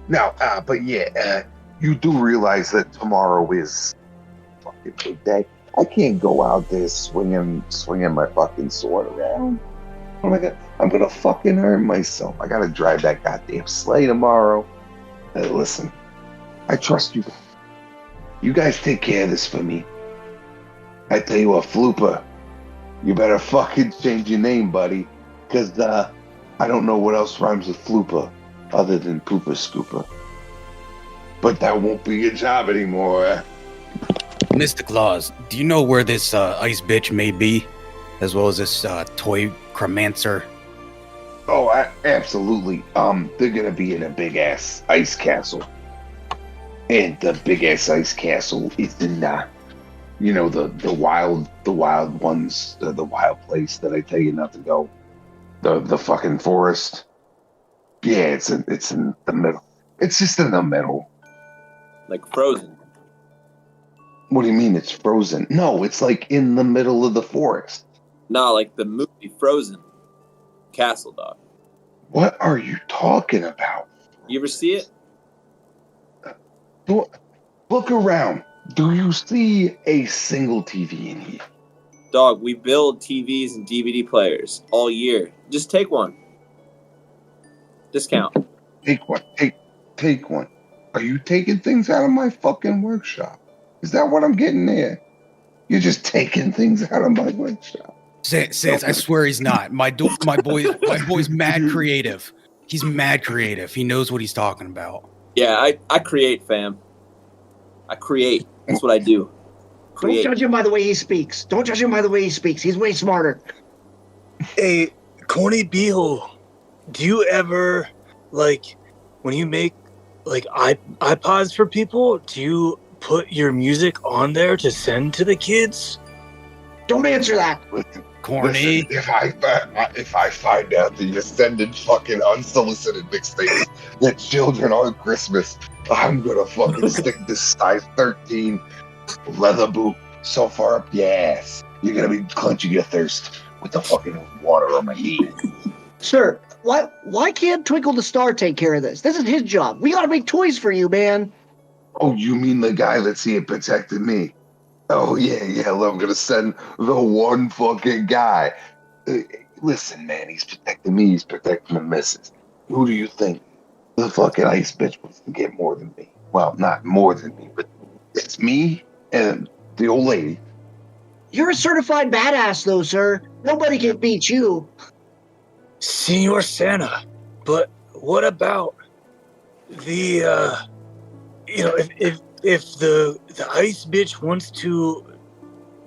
No, but yeah, you do realize that tomorrow is fucking big day. I can't go out there swinging my fucking sword around. Oh my god, I'm gonna fucking hurt myself. I gotta drive that goddamn sleigh tomorrow. Hey, listen, I trust you. You guys take care of this for me. I tell you what, Flooper, you better fucking change your name, buddy. Because I don't know what else rhymes with Flooper other than Pooper Scooper. But that won't be your job anymore. Mr. Claus, do you know where this ice bitch may be? As well as this Toycromancer? Oh, absolutely. They're gonna be in a big ass ice castle. And the big ass ice castle is in the wild ones, the wild place that I tell you not to go. The fucking forest. Yeah, it's in the middle. It's just in the middle. Like Frozen. What do you mean it's frozen? No, it's like in the middle of the forest. No, like the movie Frozen. Castle, dog. What are you talking about? You ever see it? Look around. Do you see a single TV in here? Dog, we build TVs and DVD players all year. Just take one. Discount. Take one. Take one. Are you taking things out of my fucking workshop? Is that what I'm getting there? You're just taking things out of my workshop. Sans, I swear he's not. My boy's mad creative. He's mad creative. He knows what he's talking about. Yeah, I create, fam. I create. That's what I do. Create. Don't judge him by the way he speaks. Don't judge him by the way he speaks. He's way smarter. Hey, Corny Beehole, do you ever, like, when you make, like, iPods for people, do you put your music on there to send to the kids? Don't answer that. Corny. Listen, if I find out that you're sending fucking unsolicited mixtapes that children on Christmas, I'm gonna fucking stick this size 13 leather boot so far up your ass. You're gonna be clenching your thirst. with the fucking water on my knee. Sir, why can't Twinkle the Star take care of this? This is his job. We gotta make toys for you, man. Oh, you mean the guy that's here protecting me? Oh, yeah, well, I'm gonna send the one fucking guy. Listen, man, he's protecting me, he's protecting the missus. Who do you think? The fucking ice bitch wants to get more than me. Well, not more than me, but it's me and the old lady. You're a certified badass, though, sir. Nobody can beat you. Senor Santa, but what about the, if the ice bitch wants to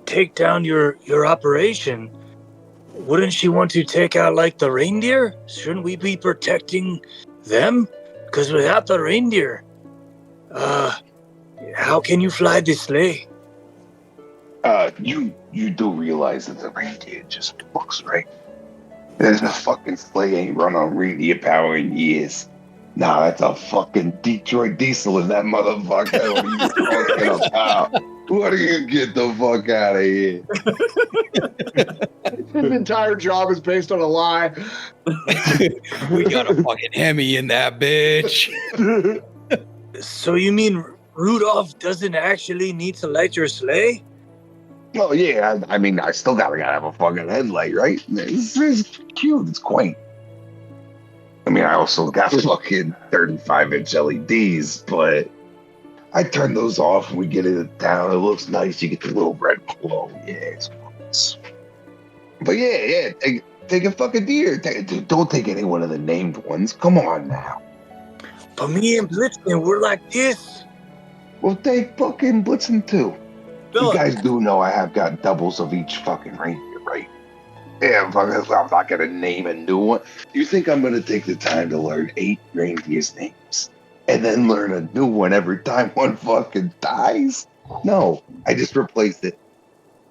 take down your operation, wouldn't she want to take out, like, the reindeer? Shouldn't we be protecting them? Because without the reindeer, how can you fly the sleigh? You do realize that the reindeer just looks, right? There's a fucking sleigh ain't run on reindeer power in years. Nah, that's a fucking Detroit diesel in that motherfucker. What are you talking about? What do you get the fuck out of here? His entire job is based on a lie. We got a fucking Hemi in that bitch. So you mean Rudolph doesn't actually need to light your sleigh? Oh, yeah, I mean, I still gotta have a fucking headlight, right? It's cute, it's quaint. I mean, I also got fucking 35-inch LEDs, but I turn those off and we get it down. It looks nice. You get the little red glow. Yeah, it's nice. But yeah, take a fucking deer. Don't take any one of the named ones. Come on now. But me and Blitzen, we're like this. Well, take fucking Blitzen too. Philip, You guys do know I have got doubles of each fucking reindeer, right? Yeah, I'm not gonna name a new one. You think I'm gonna take the time to learn 8 reindeer's names and then learn a new one every time one fucking dies? No, I just replaced it.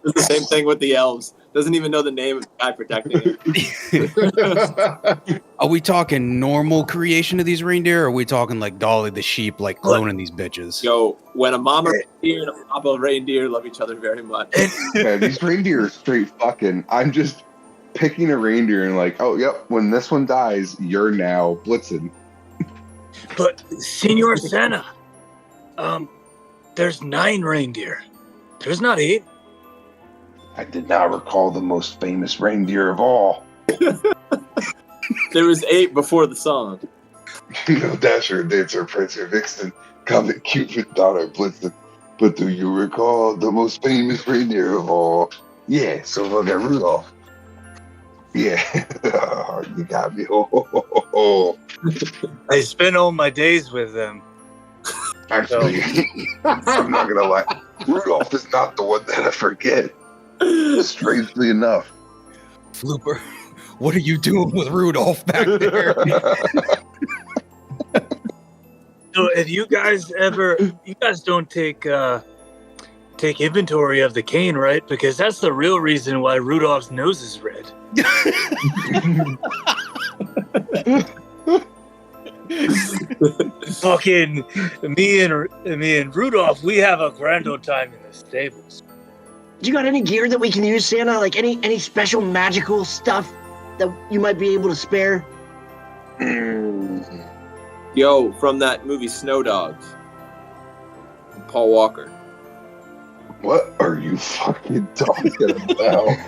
it's the same thing with the elves. Doesn't even know the name of the guy protecting him. Are we talking normal creation of these reindeer, or are we talking like Dolly the sheep, like cloning these bitches? Yo, when a mama reindeer and a papa reindeer love each other very much. Yeah, these reindeer are straight fucking. I'm just picking a reindeer and like, oh, yep, when this one dies, you're now Blitzen. But Senor Santa, there's 9 reindeer. There's not 8. I did not recall the most famous reindeer of all. There was 8 before the song. Dasher, Dancer, Prancer, Vixen, Comet, Cupid, Donner, Blitzen. But do you recall the most famous reindeer of all? Yeah, so look at Rudolph. Yeah, you got me. Oh. I spent all my days with them. Actually, I'm not gonna lie. Rudolph is not the one that I forget. Strangely enough. Flooper, what are you doing with Rudolph back there? So if you guys don't take inventory of the cane, right? Because that's the real reason why Rudolph's nose is red. Fucking me and Rudolph, we have a grand old time in the stables. Do you got any gear that we can use, Santa? Like any special magical stuff that you might be able to spare? Yo, from that movie Snow Dogs. Paul Walker. What are you fucking talking about?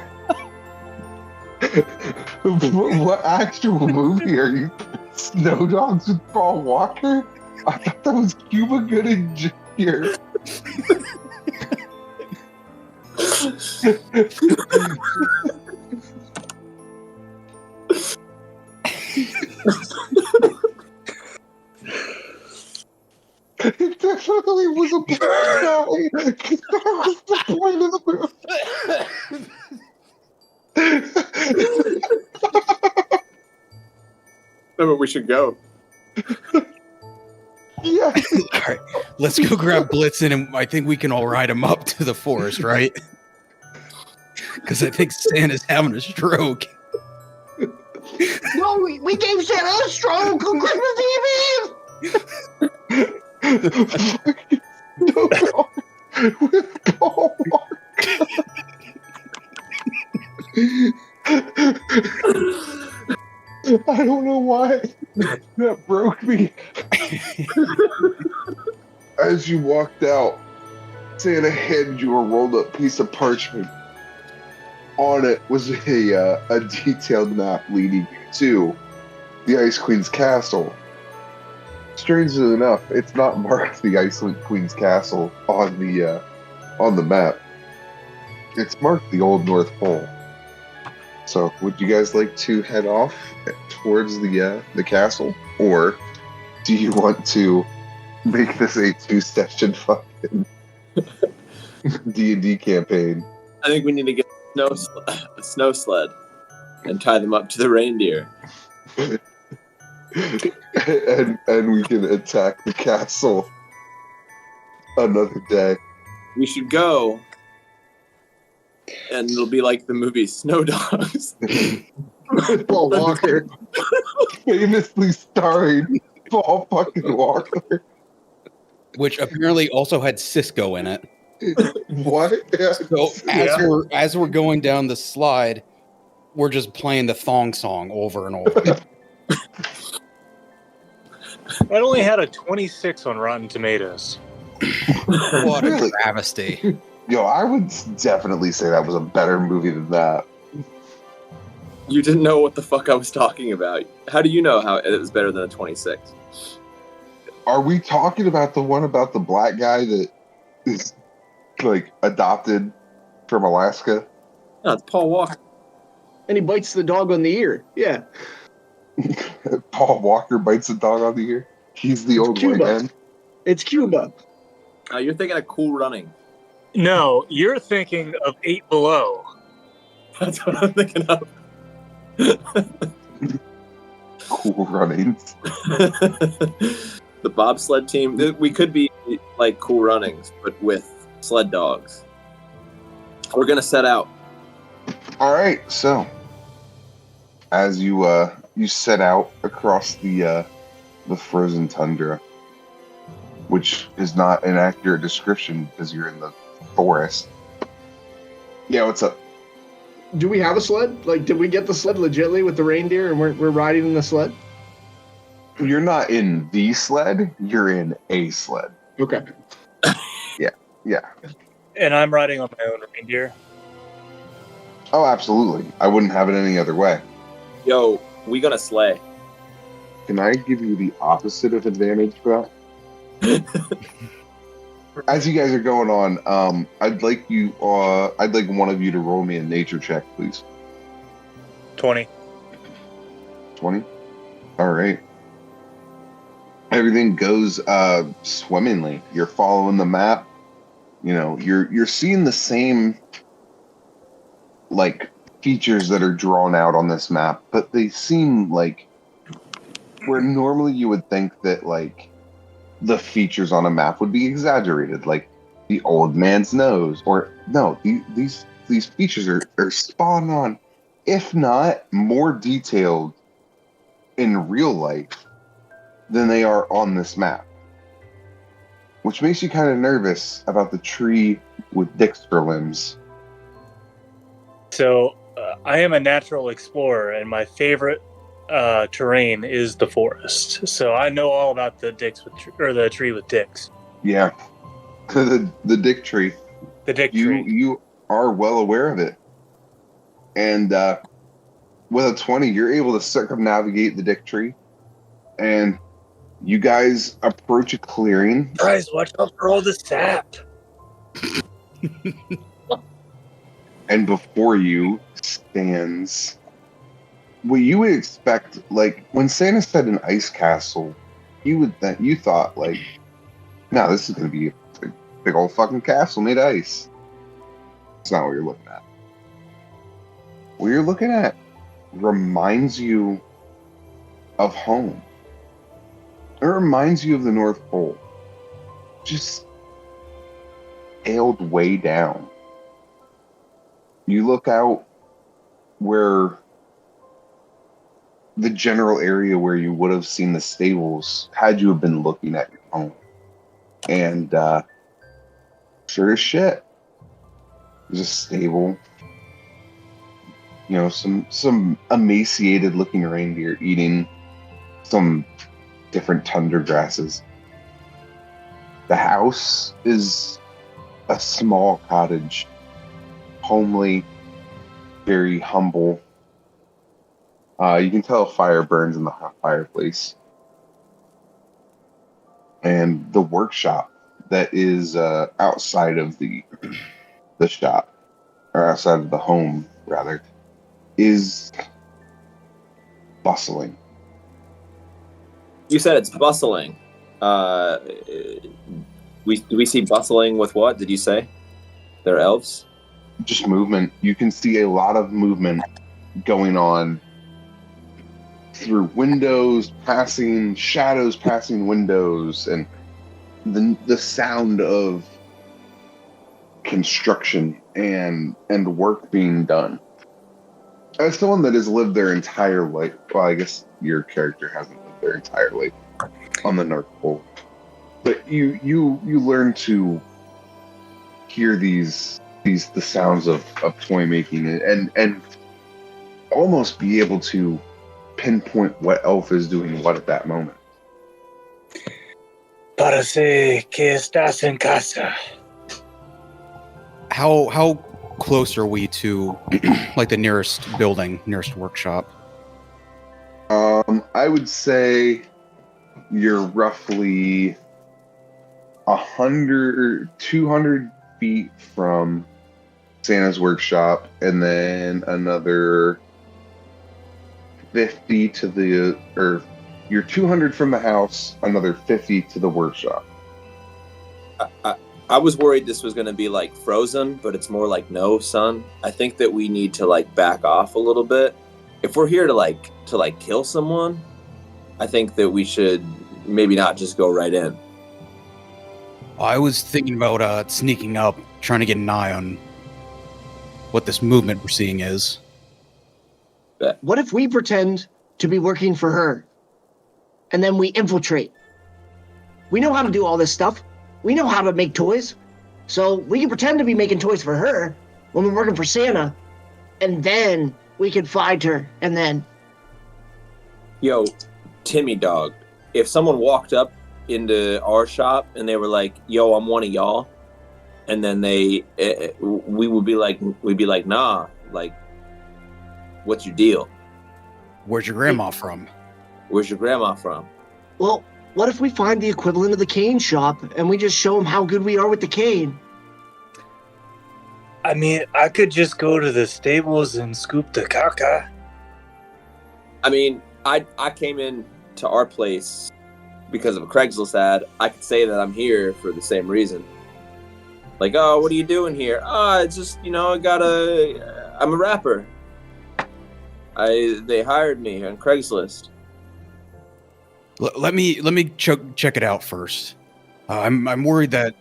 What actual movie are you? Snow Dogs with Paul Walker? I thought that was Cuba Gooding Jr. It definitely was a black guy. That was the point of the movie. Remember, we should go. Yeah. All right, let's go grab Blitzen, and I think we can all ride him up to the forest, right? Because I think Santa's having a stroke. No, we gave Santa a stroke on Christmas Eve! No, with Paul Walker. I don't know why. That broke me. As you walked out, Santa handed you a rolled up piece of parchment. On it was a detailed map leading you to the Ice Queen's castle. Strangely enough, it's not marked the Ice Queen's castle on the map. It's marked the Old North Pole. So, would you guys like to head off towards the castle, or do you want to make this a 2-session fucking D&D campaign? I think we need to get a snow sled and tie them up to the reindeer. and we can attack the castle another day. We should go, and it'll be like the movie Snow Dogs. Paul Walker. Famously starring Paul fucking Walker. Which apparently also had Cisco in it. What? Yeah. So as we're going down the slide, we're just playing the thong song over and over. It only had a 26 on Rotten Tomatoes. What a Really? travesty. Yo, I would definitely say that was a better movie than that. You didn't know what the fuck I was talking about. How do you know how it was better than a 26? Are we talking about the one about the black guy that is like adopted from Alaska? No, it's Paul Walker. And he bites the dog on the ear. Yeah. Paul Walker bites a dog on the ear. He's the old white Cuba. man. It's Cuba. You're thinking of Cool Running. No, you're thinking of 8 Below. That's what I'm thinking of. Cool Runnings. The bobsled team. We could be like Cool Runnings, but with sled dogs. We're gonna set out. All right, so as you set out across the frozen tundra, which is not an accurate description because you're in the forest. Yeah, what's up? Do we have a sled? Like, did we get the sled legitly with the reindeer and we're riding in the sled? You're not in the sled. You're in a sled. Okay. Yeah. And I'm riding on my own reindeer. Oh, absolutely. I wouldn't have it any other way. Yo, we gonna slay. Can I give you the opposite of advantage for that? As you guys are going on, I'd like one of you to roll me a nature check, please. 20. 20. All right. Everything goes swimmingly. You're following the map. You know, you're seeing the same like features that are drawn out on this map, but they seem like where normally you would think that like the features on a map would be exaggerated, like the old man's nose, or no, these features are spot on, if not more detailed in real life than they are on this map, which makes you kind of nervous about the tree with dicks for limbs. So I am a natural explorer, and my favorite terrain is the forest. So I know all about the the tree with dicks. Yeah, the dick tree. The dick tree. You are well aware of it, and with a 20, you're able to circumnavigate the dick tree, and you guys approach a clearing. Guys, watch out for all the sap. And before you stands what you would expect. Like when Santa said an ice castle, you thought like, no, this is gonna be a big old fucking castle made of ice. It's not what you're looking at. What you're looking at reminds you of home. It reminds you of the North Pole. Just scaled way down. You look out where the general area where you would have seen the stables had you have been looking at your home. And sure as shit, there's a stable. some emaciated looking reindeer eating some different tundra grasses. The house is a small cottage, homely, very humble. You can tell a fire burns in the hot fireplace. And the workshop that is outside of the shop, or outside of the home, rather, is bustling. You said it's bustling. Do we see bustling with what? Did you say? They're elves? Just movement. You can see a lot of movement going on through windows, shadows passing windows, and the sound of construction and work being done. As someone that has lived their entire life, well, I guess your character hasn't lived their entire life on the North Pole, but you learn to hear the sounds of toy making and almost be able to pinpoint what elf is doing what at that moment. Parece que estás en casa. How close are we to like the nearest building, nearest workshop? I would say you're roughly 200 feet from Santa's workshop, and then another 50 you're 200 from the house, another 50 to the workshop. I was worried this was going to be like Frozen, but it's more like no, son. I think that we need to like back off a little bit. If we're here to kill someone, I think that we should maybe not just go right in. I was thinking about sneaking up, trying to get an eye on what this movement we're seeing is. What if we pretend to be working for her, and then we infiltrate? We know how to do all this stuff. We know how to make toys. So we can pretend to be making toys for her when we're working for Santa, and then we can find her, and then... Yo, Timmy dog, if someone walked up into our shop and they were like, yo, I'm one of y'all, and then we'd be like, nah, like, what's your deal? Where's your grandma from? Where's your grandma from? Well, what if we find the equivalent of the cane shop and we just show them how good we are with the cane? I mean, I could just go to the stables and scoop the caca. I mean, I came in to our place because of a Craigslist ad. I could say that I'm here for the same reason. Like, oh, what are you doing here? Oh, it's just, I'm a rapper. They hired me on Craigslist. Let me check it out first. I'm worried that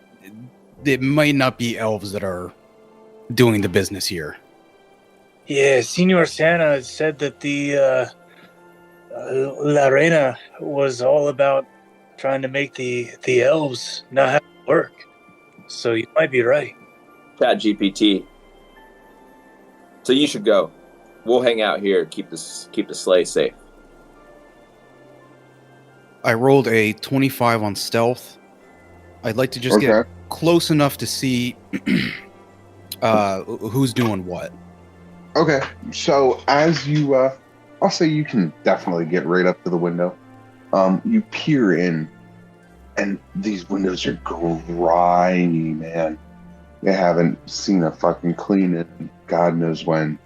it might not be elves that are doing the business here. Yeah, Senor Santa said that the La Reina was all about trying to make the elves not have to work. So you might be right. Chat GPT. So you should go. We'll hang out here, keep the sleigh safe. I rolled a 25 on stealth. I'd like to just get close enough to see who's doing what. Okay, so as you, I'll say you can definitely get right up to the window. You peer in, and these windows are grimy, man. They haven't seen a fucking clean in God knows when.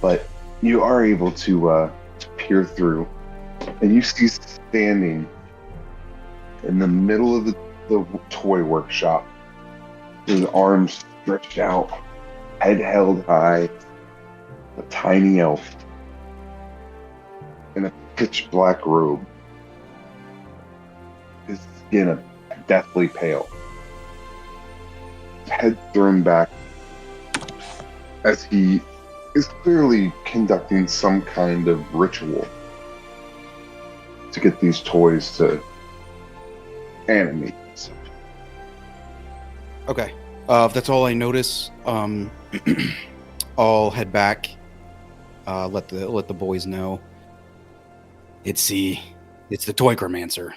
But you are able to peer through, and you see standing in the middle of the toy workshop, his arms stretched out, head held high, a tiny elf in a pitch black robe, his skin a deathly pale, head thrown back as he is clearly conducting some kind of ritual to get these toys to animate. Okay. If that's all I notice, I'll head back let the boys know. It's the Toycromancer.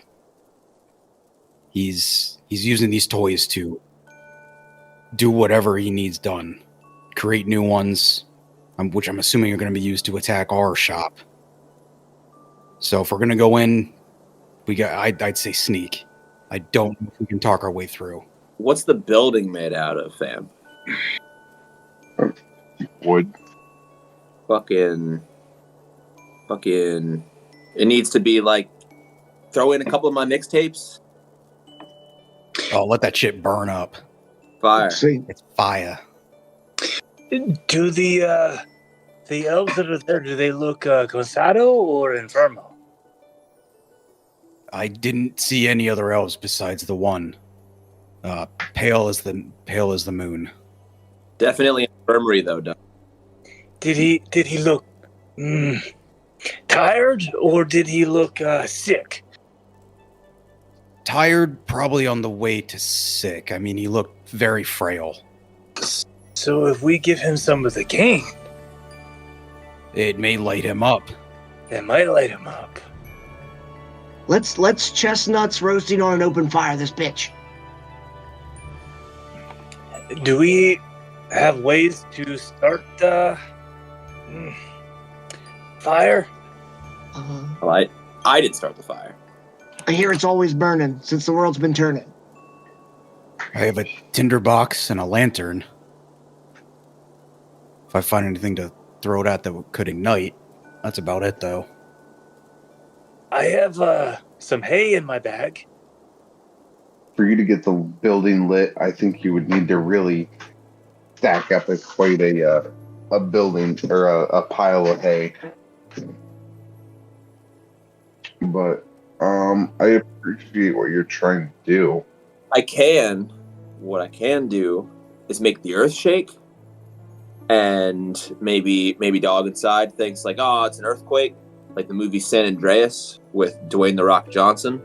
He's using these toys to do whatever he needs done, create new ones, which I'm assuming are going to be used to attack our shop. So if we're going to go in, I'd say sneak. I don't know if we can talk our way through. What's the building made out of, fam? Wood. Fucking. It needs to be like, throw in a couple of my mixtapes. Oh, let that shit burn up. Fire. See, It's fire. Do the elves that are there, do they look cansado or enfermo? I didn't see any other elves besides the one. Pale as the moon. Definitely infirmary, though, Doug. Did he look tired or did he look sick? Tired, probably on the way to sick. I mean, he looked very frail. So if we give him some of the cane, It may light him up. that might light him up. let's chestnuts roasting on an open fire this bitch. Do we have ways to start fire? Well, I did start the fire. I hear it's always burning since the world's been turning. I have a tinderbox and a lantern. If I find anything to throw it at that could ignite, that's about it, though. I have some hay in my bag. For you to get the building lit, I think you would need to really stack up quite a building or a pile of hay. But I appreciate what you're trying to do. What I can do is make the earth shake, and maybe dog inside thinks like, oh, it's an earthquake, like the movie San Andreas with Dwayne "The Rock" Johnson,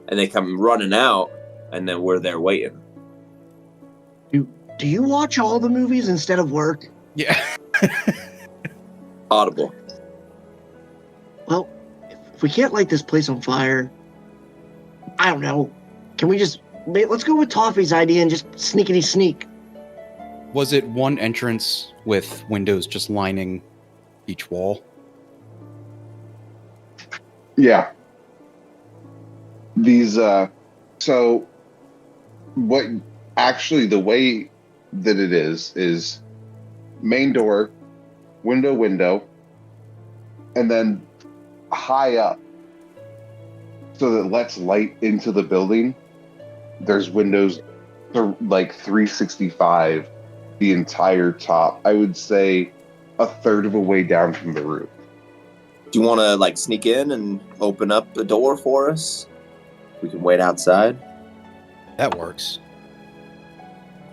and they come running out, and then we're there waiting. Do you watch all the movies instead of work? Yeah. Audible. Well, if we can't light this place on fire, I don't know. Can we let's go with Toffee's idea and just sneakity sneak. Was it one entrance with windows just lining each wall? Yeah. These so what actually the way that it is main door, window, and then high up so that lets light into the building. There's windows like 365 the entire top. I would say a third of a way down from the roof. Do you want to like sneak in and open up the door for us? We can wait outside. That works.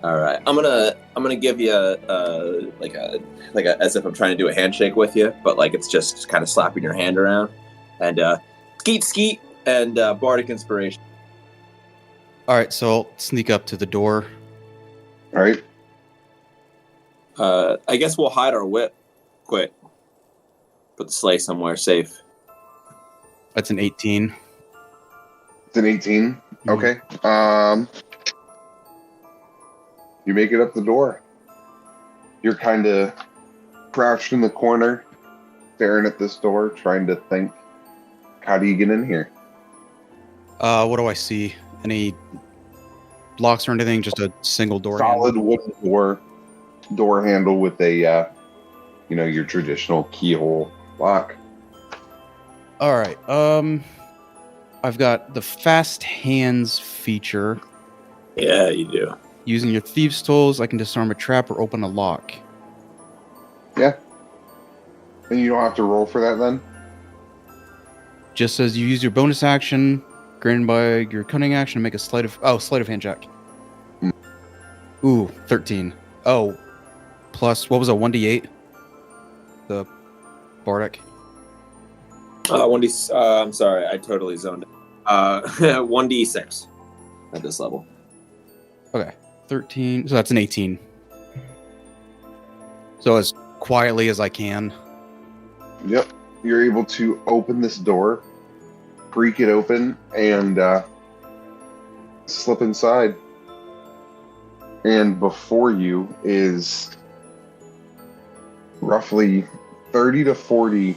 All right, I'm gonna give you a as if I'm trying to do a handshake with you, but like it's just kind of slapping your hand around, and skeet, and bardic inspiration. All right, so I'll sneak up to the door. All right. I guess we'll hide our whip. Quick, put the sleigh somewhere safe. That's an 18. It's an 18. Okay. You make it up the door. You're kind of crouched in the corner, staring at this door, trying to think, how do you get in here? What do I see? Any blocks or anything? Just a single door. Solid wooden door handle with a, your traditional keyhole lock. All right. I've got the fast hands feature. Yeah, you do. Using your thieves' tools, I can disarm a trap or open a lock. Yeah. And you don't have to roll for that then? Just as you use your bonus action, granted by your cunning action, make a sleight of hand check. Ooh, 13. Oh, plus, what was a 1d8? The bardic. 1d. I'm sorry, I totally zoned it. 1d6 at this level. Okay, 13. So that's an 18. So as quietly as I can, Yep. You're able to open this door, creak it open, and slip inside. And before you is roughly 30 to 40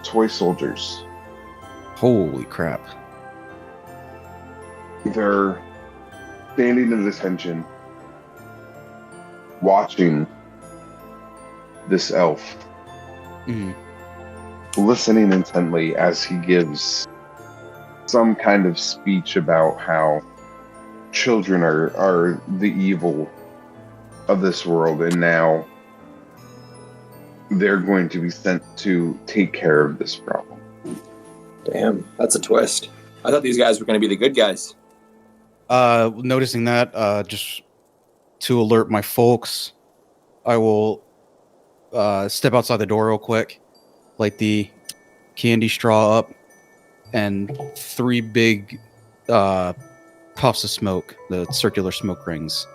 toy soldiers. Holy crap. They're standing at attention, watching this elf, Mhm. listening intently as he gives some kind of speech about how children are the evil of this world, and now they're going to be sent to take care of this problem. Damn, that's a twist. I thought these guys were going to be the good guys. Noticing that, just to alert my folks, I will step outside the door real quick, light the candy straw up, and 3 big puffs of smoke, the circular smoke rings,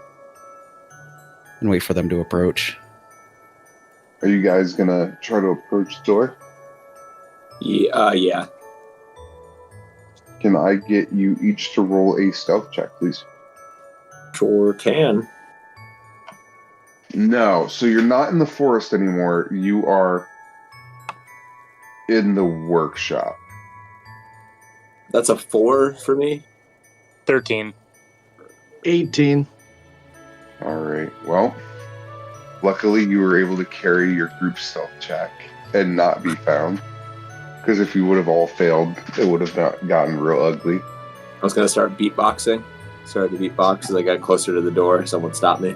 and wait for them to approach. Are you guys gonna try to approach the door? Yeah. Can I get you each to roll a stealth check, please? Sure can. No, so you're not in the forest anymore. You are in the workshop. That's a 4 for me. 13. 18. All right. Well, luckily you were able to carry your group stealth check and not be found. Because if you would have all failed, it would have not gotten real ugly. I was going to start beatboxing. Started to beatbox as I got closer to the door. Someone stopped me.